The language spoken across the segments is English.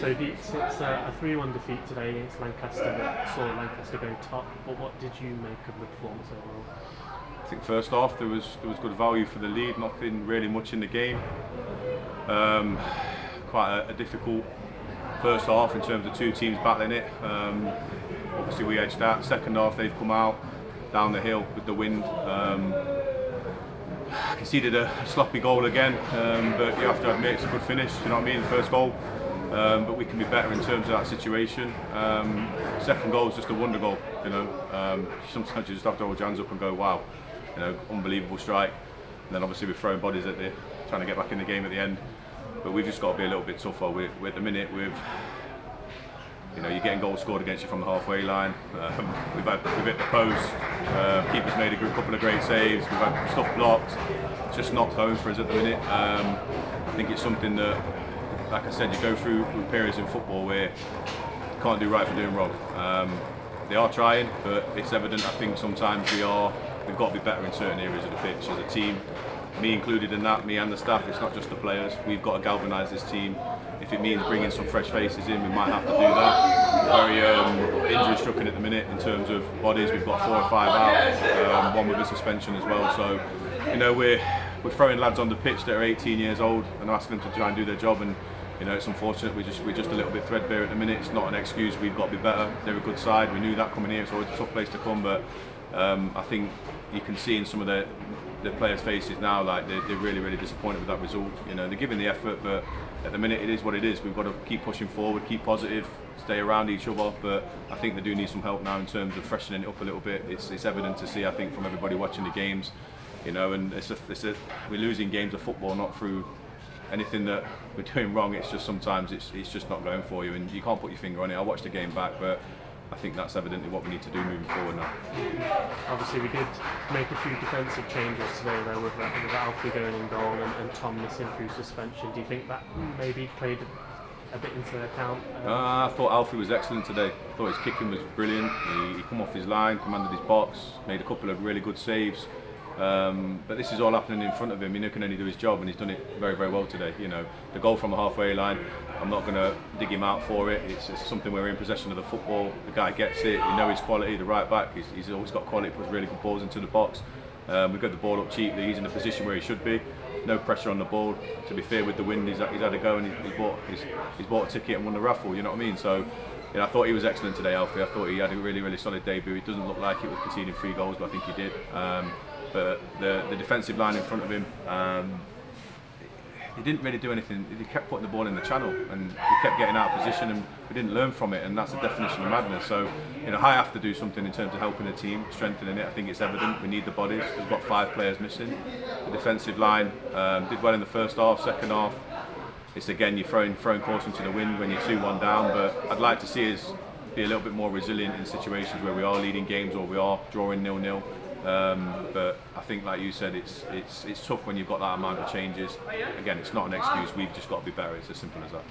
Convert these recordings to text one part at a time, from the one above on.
So it's a 3-1 defeat today against Lancaster that saw Lancaster go top, but what did you make of the performance overall? I think first half there was good value for the lead, nothing really much in the game. Quite a difficult first half in terms of two teams battling it. Obviously we edged that. Second half they've come out down the hill with the wind. Conceded a sloppy goal again, but you have to admit it's a good finish, you know what I mean, the first goal. But we can be better in terms of that situation. Second goal is just a wonder goal, you know. Sometimes you just have to hold your hands up and go, wow, you know, unbelievable strike. And then obviously we're throwing bodies at trying to get back in the game at the end. But we've just got to be a little bit tougher. We're at the minute you know, you're getting goals scored against you from the halfway line. We've hit the post. Keeper's made a couple of great saves. We've had stuff blocked. It's just not going for us at the minute. I think it's something that, like I said, you go through periods in football where you can't do right for doing wrong. They are trying, but it's evident. I think sometimes we've got to be better in certain areas of the pitch as a team. Me included in that, me and the staff. It's not just the players. We've got to galvanise this team. If it means bringing some fresh faces in, we might have to do that. Very injury stricken at the minute in terms of bodies. We've got 4 or 5 out, one with a suspension as well. So, you know, we're throwing lads on the pitch that are 18 years old and asking them to try and do their job. And you know, it's unfortunate. We're just a little bit threadbare at the minute. It's not an excuse. We've got to be better. They're a good side. We knew that coming here. It's always a tough place to come, but I think you can see in some of the players' faces now, like they're really, really disappointed with that result. You know, they're giving the effort, but at the minute it is what it is. We've got to keep pushing forward, keep positive, stay around each other. But I think they do need some help now in terms of freshening it up a little bit. It's evident to see, I think, from everybody watching the games. You know, and we're losing games of football not through anything that we're doing wrong. It's just sometimes it's just not going for you, and you can't put your finger on it. I watched the game back, but I think that's evidently what we need to do moving forward now. Obviously we did make a few defensive changes today though, with Alfie going in goal and Tom missing through suspension. Do you think that maybe played a bit into account? I thought Alfie was excellent today. I thought his kicking was brilliant. He come off his line, commanded his box, made a couple of really good saves. But this is all happening in front of him. He can only do his job, and he's done it very, very well today. You know, the goal from the halfway line, I'm not going to dig him out for it. It's something where we're in possession of the football. The guy gets it. You know his quality. The right back, he's always got quality. Puts really good balls into the box. We've got the ball up cheaply. He's in a position where he should be. No pressure on the ball. To be fair, with the wind, he's had a go, and he's bought a ticket and won the raffle. You know what I mean? So, you know, I thought he was excellent today, Alfie. I thought he had a really, really solid debut. It doesn't look like he was conceding 3 goals, but I think he did. But the defensive line in front of him, he didn't really do anything. He kept putting the ball in the channel, and we kept getting out of position, and we didn't learn from it, and that's the definition of madness. So, you know, I have to do something in terms of helping the team, strengthening it. I think it's evident we need the bodies. We've got 5 players missing. The defensive line did well in the first half. Second half, it's again you're throwing caution to the wind when you're 2-1 down. But I'd like to see us be a little bit more resilient in situations where we are leading games or we are drawing 0-0. But I think, like you said, it's tough when you've got that amount of changes. Again, it's not an excuse. We've just got to be better. It's as simple as that.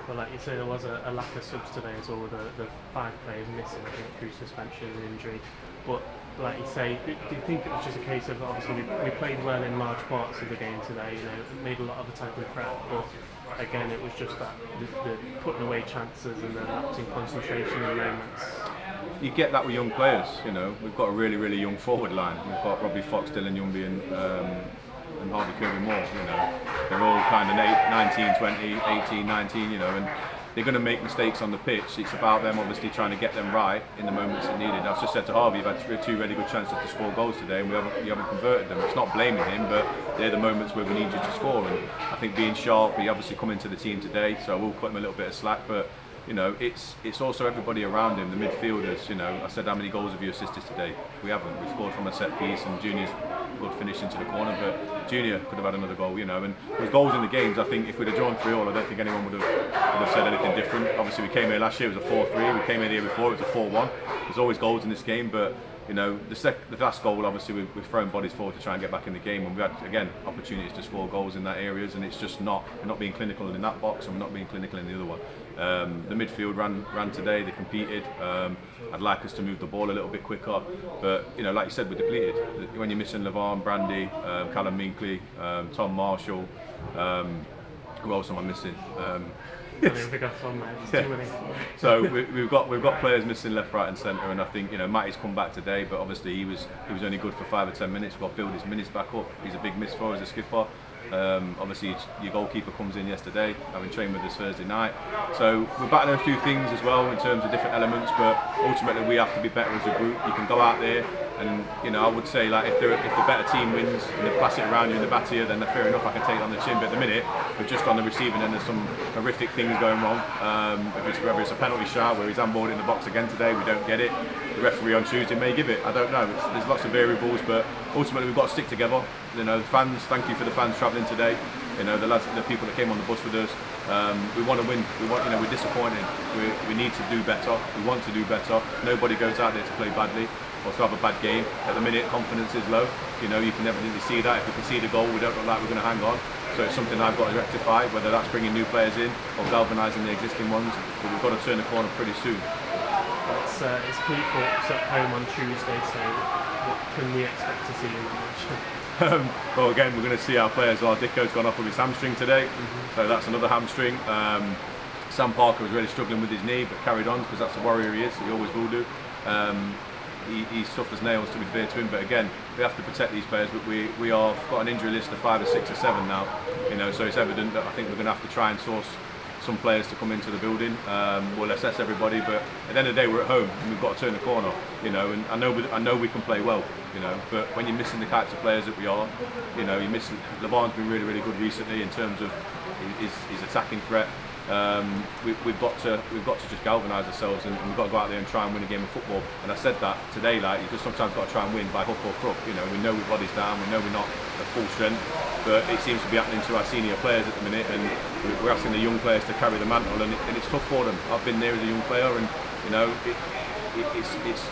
Well, like you say, there was a lack of subs today as well, with the 5 players missing, I think, through suspension and injury. But like you say, do you think it was just a case of, obviously we played well in large parts of the game today, you know, made a lot of attacking threat, but again it was just that the putting away chances and the lapse in concentration in moments. You get that with young players, you know. We've got a really, really young forward line. We've got Robbie Fox, Dylan Youngby and Harvey Kirby Moore, you know. They're all kind of 19, 20, 18, 19, you know, and they're going to make mistakes on the pitch. It's about them obviously trying to get them right in the moments that needed. I've just said to Harvey, you've had 2 really good chances to score goals today, and you haven't converted them. It's not blaming him, but they're the moments where we need you to score. And I think being sharp, he obviously come into the team today, so I will cut him a little bit of slack, but you know, it's also everybody around him, the midfielders. You know, I said, how many goals have you assisted today? We haven't. We've scored from a set piece, and Junior's good finish into the corner, but Junior could have had another goal, you know. And with goals in the games, I think if we'd have drawn 3-3, I don't think anyone would have said anything different. Obviously, we came here last year, it was a 4-3. We came here the year before, it was a 4-1. There's always goals in this game, but you know, the last goal, obviously, we've thrown bodies forward to try and get back in the game, and we had, again, opportunities to score goals in that areas, and it's just we're not being clinical in that box, and we're not being clinical in the other one. The midfield ran today, they competed. I'd like us to move the ball a little bit quicker, but, you know, like you said, we're depleted. When you're missing Levan, Brandy, Callum Minkley, Tom Marshall, who else am I missing? I think we got on there. It's too many. So we've got players missing left, right, and centre, and I think Matty's come back today, but obviously he was only good for 5 or 10 minutes. We've got to build his minutes back up. He's a big miss for us as a skipper. Obviously your goalkeeper comes in yesterday, having trained with us Thursday night. So we're battling a few things as well in terms of different elements, but ultimately we have to be better as a group. You can go out there and I would say like if the better team wins and they pass it around you in the batter you, then fair enough, I can take it on the chin. But at the minute we're just on the receiving end. There's some horrific things going wrong. Whether it's a penalty shot where he's handballed in the box again today, we don't get it. The referee on Tuesday may give it. I don't know. There's lots of variables, but ultimately we've got to stick together. The fans. Thank you for the fans travelling today. The lads, the people that came on the bus with us. We want to win. We're disappointed. We need to do better. We want to do better. Nobody goes out there to play badly or to have a bad game. At the minute, confidence is low. You can evidently see that. If we can see the goal, we don't look like we're going to hang on. So it's something I've got to rectify, whether that's bringing new players in or galvanising the existing ones. But we've got to turn the corner pretty soon. It's Cleethorpes at home on Tuesday, so what can we expect to see in the match? Well, again, we're going to see our players. Dicko's gone off with his hamstring today, so that's another hamstring. Sam Parker was really struggling with his knee, but carried on because that's the warrior he is. He always will do. He's tough as nails, to be fair to him. But again, we have to protect these players. But we are got an injury list of 5 or 6 or 7 now. So it's evident that I think we're going to have to try and source some players to come into the building. We'll assess everybody, but at the end of the day, we're at home and we've got to turn the corner. And I know we can play well. But when you're missing the types of players that we are, you're missing. LeVar's been really, really good recently in terms of his attacking threat. We've got to just galvanise ourselves and we've got to go out there and try and win a game of football. And I said that today, like you just sometimes got to try and win by hook or crook. We know we've bodies down, we know we're not at full strength, but it seems to be happening to our senior players at the minute, and we're asking the young players to carry the mantle, and it's tough for them. I've been there as a young player, and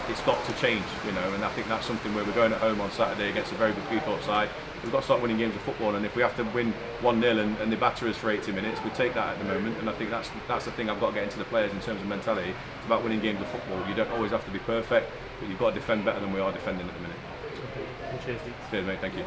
it's got to change, and I think that's something where we're going at home on Saturday against a very good Cleethorpes side. We've got to start winning games of football, and if we have to win 1-0 and they batter us for 80 minutes, we take that at the moment, and I think that's the thing I've got to get into the players in terms of mentality. It's about winning games of football. You don't always have to be perfect, but you've got to defend better than we are defending at the minute. Okay. Cheers, Deeks. Cheers, mate. Thank you.